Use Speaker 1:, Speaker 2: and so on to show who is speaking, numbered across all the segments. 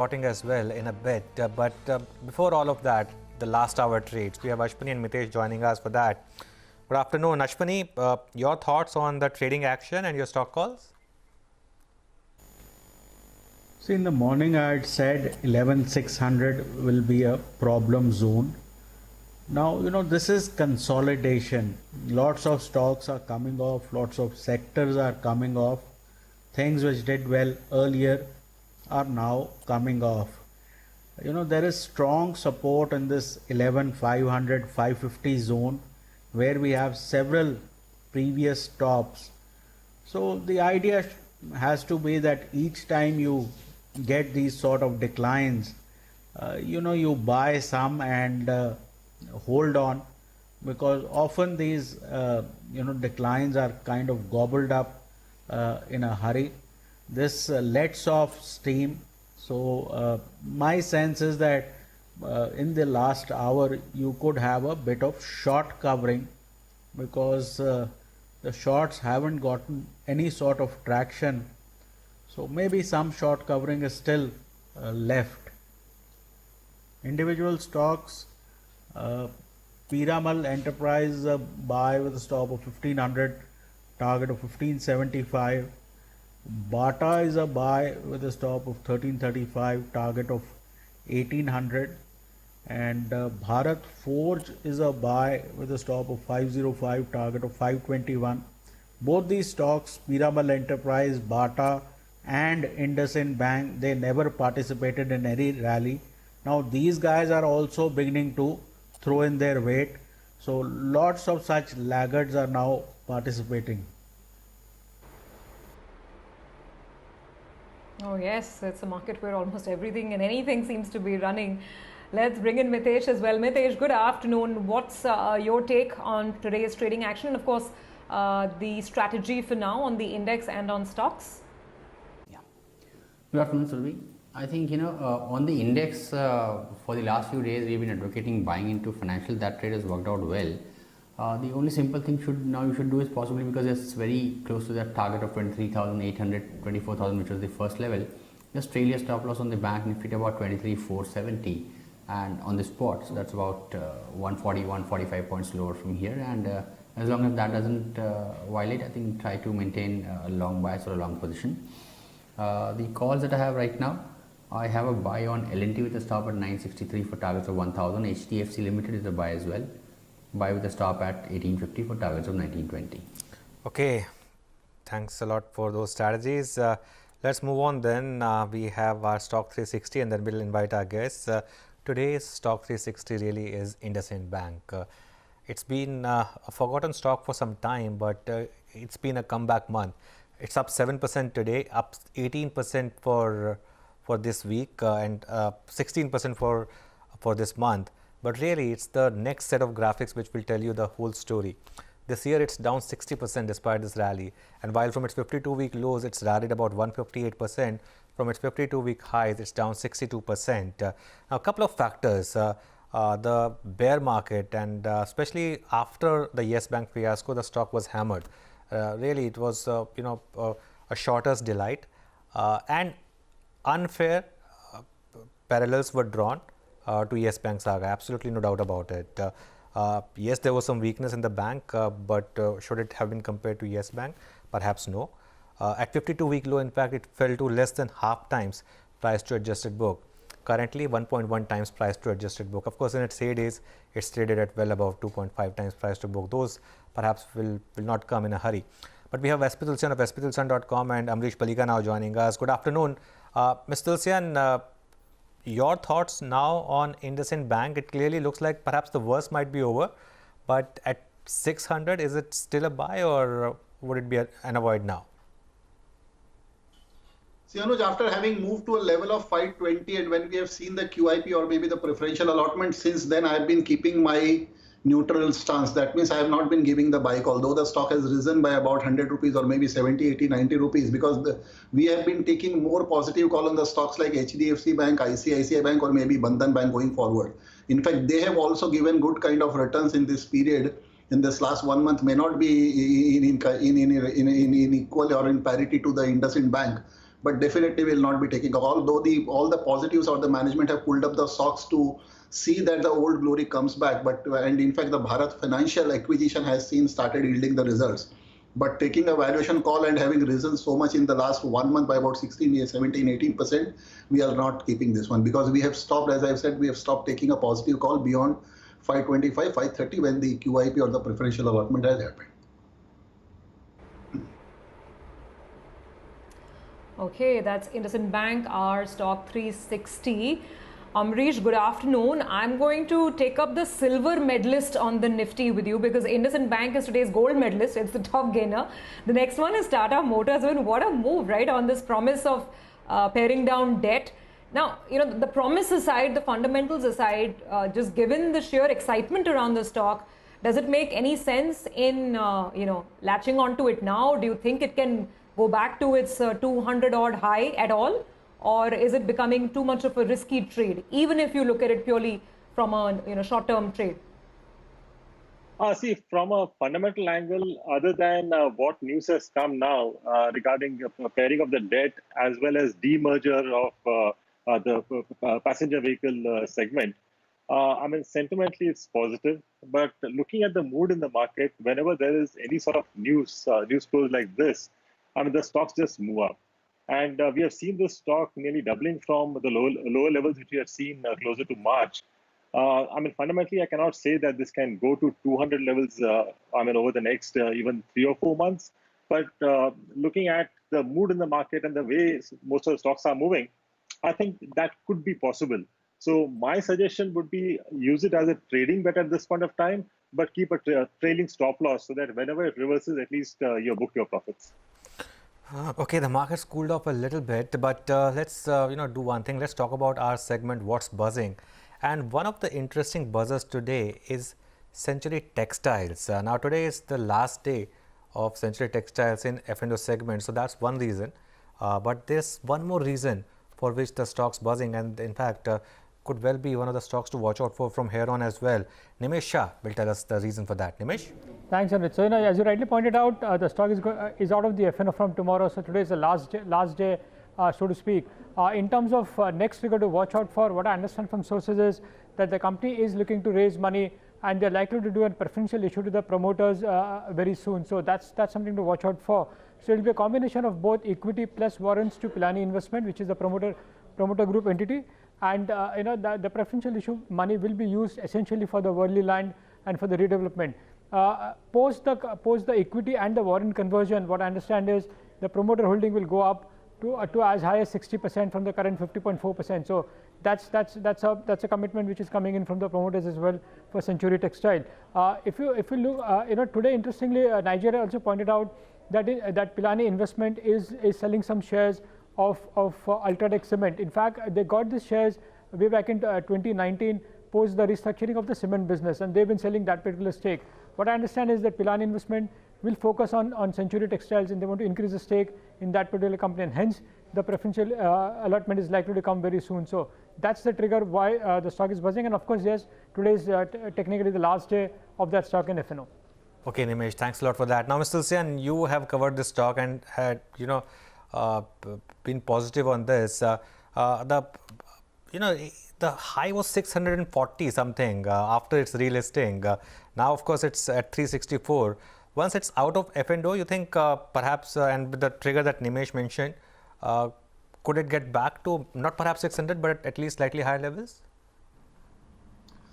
Speaker 1: Reporting as well in a bit. But before all of that, the last hour trades. We have Ashwani and Mitessh joining us for that. Good afternoon. Ashwani, your thoughts on the trading action and your stock calls?
Speaker 2: See, in the morning I had said 11,600 will be a problem zone. Now, this is consolidation. Lots of stocks are coming off, lots of sectors are coming off. Things which did well earlier are now coming off. There is strong support in this 11,500, 550 zone where we have several previous tops. So the idea has to be that each time you get these sort of declines, you buy some and hold on, because often these declines are kind of gobbled up in a hurry. This lets off steam. So my sense is that in the last hour you could have a bit of short covering, because the shorts haven't gotten any sort of traction. So maybe some short covering is still left. Individual stocks, Piramal Enterprise buy with a stop of 1500, target of 1575. Bata is a buy with a stop of 1335, target of 1800, and Bharat Forge is a buy with a stop of 505, target of 521. Both these stocks, Piramal Enterprise, Bata and IndusInd Bank, they never participated in any rally. Now these guys are also beginning to throw in their weight. So lots of such laggards are now participating.
Speaker 3: Oh yes, it's a market where almost everything and anything seems to be running. Let's bring in Mitessh as well. Mitessh, good afternoon. What's your take on today's trading action? And of course, the strategy for now on the index and on stocks?
Speaker 4: Yeah. Good afternoon, Survi. I think, on the index, for the last few days, we've been advocating buying into financial. That trade has worked out well. The only simple thing you should do is, possibly because it's very close to that target of 23,800, 24,000, which was the first level, just trail your stop loss on the bank Nifty at about 23,470, and on the spot, so that's about 140, 145 points lower from here. And as long as that doesn't violate, I think try to maintain a long bias or a long position. The calls that I have right now, I have a buy on L&T with a stop at 963 for targets of 1,000. HDFC Limited is a buy as well. Buy with a stop at 1850 for targets of 1920.
Speaker 1: Okay, thanks a lot for those strategies. Let's move on then. We have our Stock 360 and then we'll invite our guests. Today's Stock 360 really is IndusInd Bank. It's been a forgotten stock for some time, but it's been a comeback month. It's up 7% today, up 18% for this week and 16% for this month. But really, it's the next set of graphics which will tell you the whole story. This year, it's down 60% despite this rally. And while from its 52-week lows, it's rallied about 158%, from its 52-week highs, it's down 62%. Now, a couple of factors. The bear market, and especially after the Yes Bank fiasco, the stock was hammered. Really, it was, a shorter's delight. And unfair parallels were drawn to Yes Bank saga, absolutely no doubt about it. Yes, there was some weakness in the bank, but should it have been compared to Yes Bank? Perhaps no. At 52-week low, in fact, it fell to less than half times price to adjusted book. Currently, 1.1 times price to adjusted book. Of course, in its heydays, it's traded at well above 2.5 times price to book. Those perhaps will not come in a hurry. But we have SP Tulsian of sptulsian.com and Amrish Palika now joining us. Good afternoon. Ms. Tulsian, your thoughts now on IndusInd Bank? It clearly looks like perhaps the worst might be over, but at 600, is it still a buy or would it be an avoid now?
Speaker 5: See, Anuj, after having moved to a level of 520, and when we have seen the QIP or maybe the preferential allotment, since then I have been keeping my neutral stance. That means I have not been giving the buy call, although the stock has risen by about 100 rupees or maybe 70, 80, 90 rupees, because we have been taking more positive call on the stocks like HDFC Bank, ICICI Bank, or maybe Bandhan Bank going forward. In fact, they have also given good kind of returns in this period. In this last 1 month may not be in equal or in parity to the IndusInd Bank, but definitely will not be taking off. Although all the positives or the management have pulled up the stocks to see that the old glory comes back, and in fact the Bharat Financial acquisition has started yielding the results. But taking a valuation call and having risen so much in the last 1 month by about 16, 17, 18%, we are not keeping this one because we have stopped, as I've said, we have stopped taking a positive call beyond 525, 530 when the QIP or the preferential allotment has happened.
Speaker 3: Okay, that's IndusInd Bank, our stock 360. Amrish, good afternoon. I'm going to take up the silver medalist on the Nifty with you because IndusInd Bank is today's gold medalist. It's the top gainer. The next one is Tata Motors. I mean, what a move, right, on this promise of paring down debt. Now, the promise aside, the fundamentals aside, just given the sheer excitement around the stock, does it make any sense in, latching onto it now? Do you think it can go back to its 200 odd high at all? Or is it becoming too much of a risky trade, even if you look at it purely from a short-term trade?
Speaker 6: See, from a fundamental angle, other than what news has come now regarding pairing of the debt as well as demerger of the passenger vehicle segment, I mean, sentimentally it's positive. But looking at the mood in the market, whenever there is any sort of news flows like this, I mean, the stocks just move up. And we have seen this stock nearly doubling from the lower levels which we had seen closer to March. I mean, fundamentally, I cannot say that this can go to 200 levels, I mean, over the next even 3 or 4 months. But looking at the mood in the market and the way most of the stocks are moving, I think that could be possible. So my suggestion would be use it as a trading bet at this point of time, but keep a trailing stop loss so that whenever it reverses, at least you book your profits.
Speaker 1: Okay, the market's cooled off a little bit, but let's do one thing. Let's talk about our segment, What's Buzzing. And one of the interesting buzzers today is Century Textiles. Now today is the last day of Century Textiles in F&O segment, so that's one reason. But there's one more reason for which the stock's buzzing, and in fact could well be one of the stocks to watch out for from here on as well. Nimesh Shah will tell us the reason for that. Nimesh?
Speaker 7: Thanks, Amit. So, as you rightly pointed out, the stock is out of the F&O from tomorrow. So today is the last day, so to speak. In terms of next figure to watch out for, what I understand from sources is that the company is looking to raise money and they're likely to do a preferential issue to the promoters very soon. So that's something to watch out for. So it will be a combination of both equity plus warrants to Pilani Investment, which is the promoter group entity, and the preferential issue money will be used essentially for the Worli land and for the redevelopment. Post the equity and the warrant conversion, what I understand is the promoter holding will go up to as high as 60% from the current 50.4%. So that's a commitment which is coming in from the promoters as well for Century Textile. If you look, today interestingly, Nigeria also pointed out that Pilani Investment is selling some shares of Ultratech Cement. In fact, they got these shares way back in 2019 post the restructuring of the cement business, and they've been selling that particular stake. What I understand is that Pilani Investment will focus on Century Textiles, and they want to increase the stake in that particular company, and hence the preferential allotment is likely to come very soon. So that's the trigger why the stock is buzzing, and of course, yes, today is technically the last day of that stock in F&O.
Speaker 1: Okay, Nimesh, thanks a lot for that. Now, Mr. Sian, you have covered this stock and had been positive on this. The high was 640 something after its relisting. Now, of course, it's at 364. Once it's out of F&O, you think perhaps, and with the trigger that Nimesh mentioned, could it get back to not perhaps 600, but at least slightly higher levels?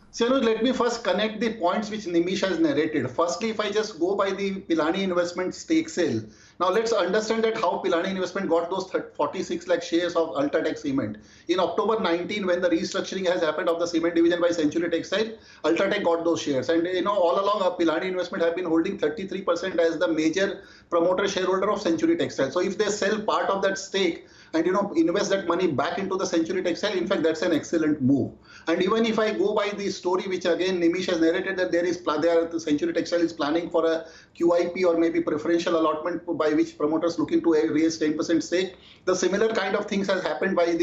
Speaker 5: So, let me first connect the points which Nimish has narrated. Firstly, if I just go by the Pilani Investment stake sale, now let's understand that how Pilani Investment got those 46 lakh shares of Ultratech Cement. In October 19, when the restructuring has happened of the cement division by Century Textile, Ultratech got those shares. And all along, Pilani Investment have been holding 33% as the major promoter shareholder of Century Textile. So if they sell part of that stake and invest that money back into the Century Textile, in fact, that's an excellent move. And even if I go by the story, which again Nimish has narrated, that the Century Textile is planning for a QIP or maybe preferential allotment by which promoters looking to raise 10% stake. The similar kind of things has happened have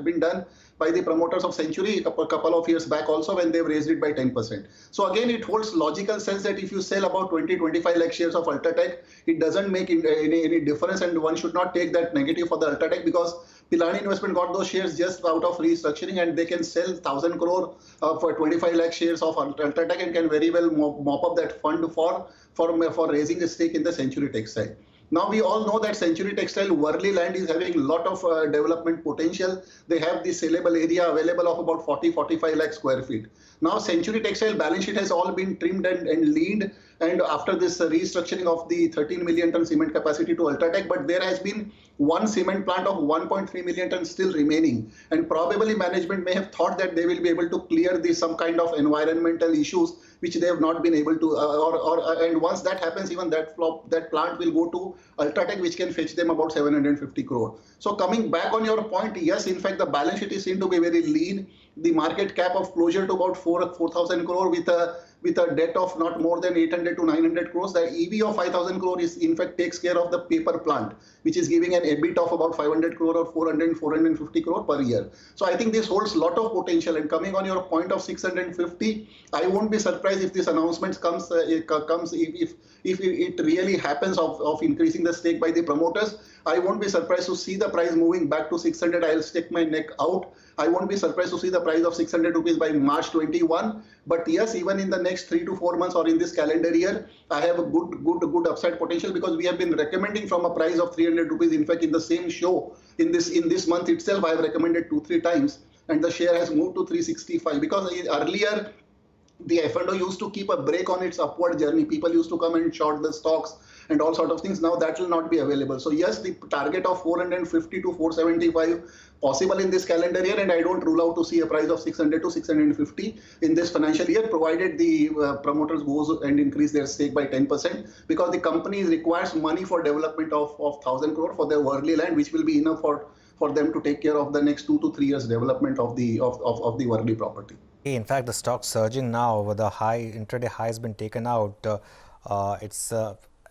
Speaker 5: been done by the promoters of Century a couple of years back also, when they've raised it by 10%. So again, it holds logical sense that if you sell about 20-25 lakh shares of Ultratech, it doesn't make any difference, and one should not take that negative for the UltraTech, because Pilani Investment got those shares just out of restructuring, and they can sell 1,000 crore for 25 lakh shares of UltraTech and can very well mop up that fund for raising a stake in the Century Textile. Now we all know that Century Textile Worli land is having a lot of development potential. They have the sellable area available of about 40-45 lakh square feet. Now Century Textile balance sheet has all been trimmed and leaned, and after this restructuring of the 13 million ton cement capacity to UltraTech, but there has been one cement plant of 1.3 million tons still remaining, and probably management may have thought that they will be able to clear some kind of environmental issues which they have not been able to, and once that happens, even that plant will go to UltraTech, which can fetch them about 750 crore. So coming back on your point, yes, in fact, the balance sheet is seen to be very lean. The market cap of closure to about 4,000 crore with a debt of not more than 800 to 900 crores. The EV of 5,000 crore is in fact takes care of the paper plant, which is giving an EBIT of about 500 crore or 450 crore per year. So I think this holds a lot of potential. And coming on your point of 650, I won't be surprised if this announcement comes if it really happens of increasing the stake by the promoters. I won't be surprised to see the price moving back to 600. I'll stick my neck out. I won't be surprised to see the price of 600 rupees by March 21. But yes, even in the next 3 to 4 months or in this calendar year, I have a good upside potential, because we have been recommending from a price of 300 rupees. In fact, in the same show, in this month itself, I have recommended 2-3 times, and the share has moved to 365, because earlier the F&O used to keep a break on its upward journey. People used to come and short the stocks and all sort of things. Now that will not be available. So yes, the target of 450 to 475 possible in this calendar year, and I don't rule out to see a price of 600 to 650 in this financial year, provided the promoters goes and increase their stake by 10%, because the company requires money for development of 1,000 crore for their Worli land, which will be enough for them to take care of the next 2 to 3 years development of the Worli property.
Speaker 1: In fact, the stock surging now with the intraday high has been taken out. It's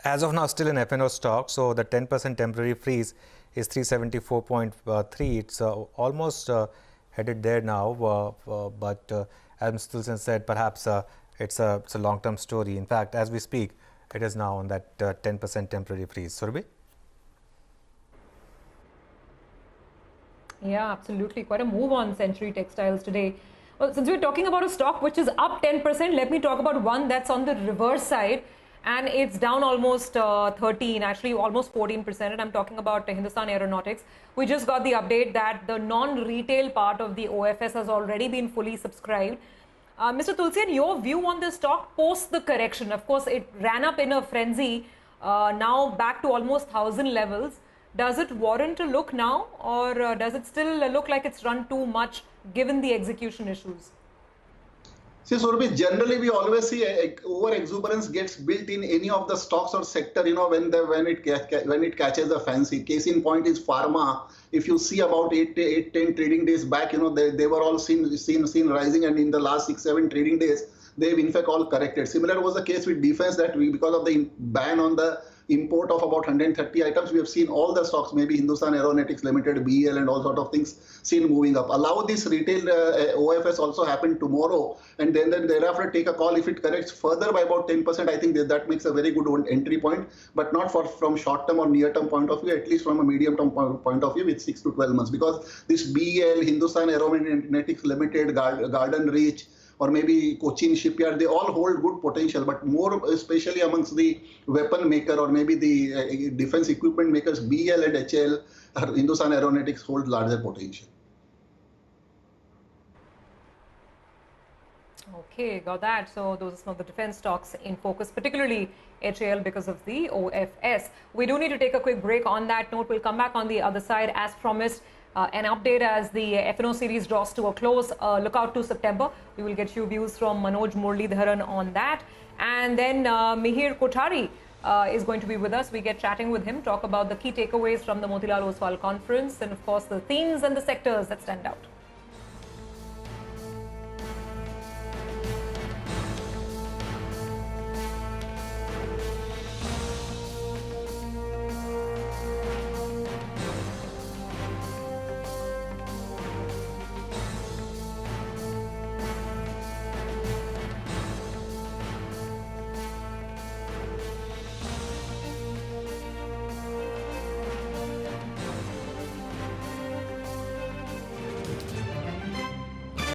Speaker 1: as of now still an F&O stock, so the 10% temporary freeze is 374.3. It's almost headed there now, but as Mr. Tulsian said, perhaps it's a long-term story. In fact, as we speak, it is now on that 10% temporary freeze. Surabhi?
Speaker 3: Yeah, absolutely. Quite a move on Century Textiles today. Well, since we're talking about a stock which is up 10%, let me talk about one that's on the reverse side, and it's down almost 13, actually almost 14%, and I'm talking about Hindustan Aeronautics. We just got the update that the non-retail part of the OFS has already been fully subscribed. Mr. Tulsian, your view on this stock post the correction? Of course, it ran up in a frenzy, now back to almost 1,000 levels. Does it warrant a look now, or does it still look like it's run too much given the execution issues?
Speaker 5: See, Surabhi, generally we always see over exuberance gets built in any of the stocks or sector, when it catches a fancy. Case in point is pharma. If you see about 8-10 trading days back, they were all seen rising, and in the last 6-7 trading days, they've in fact all corrected. Similar was the case with defense, that because of the ban on the import of about 130 items, we have seen all the stocks, maybe Hindustan Aeronautics Limited, BEL and all sort of things, seen moving up. Allow this retail OFS also happen tomorrow, and then thereafter take a call. If it corrects further by about 10%, I think that makes a very good entry point, but not from short-term or near-term point of view, at least from a medium-term point of view with 6 to 12 months, because this BEL, Hindustan Aeronautics Limited, Garden Reach, or maybe Cochin Shipyard, they all hold good potential, but more especially amongst the weapon maker or maybe the defense equipment makers, BL and HL, Hindustan Aeronautics hold larger potential.
Speaker 3: Okay, got that. So those are some of the defense stocks in focus, particularly HAL because of the OFS. We do need to take a quick break. On that note, we'll come back on the other side as promised. An update as the F&O series draws to a close. Look out to September. We will get you views from Manoj Muralidharan on that. And then Mihir Kothari is going to be with us. We get chatting with him, talk about the key takeaways from the Motilal Oswal conference, and of course the themes and the sectors that stand out.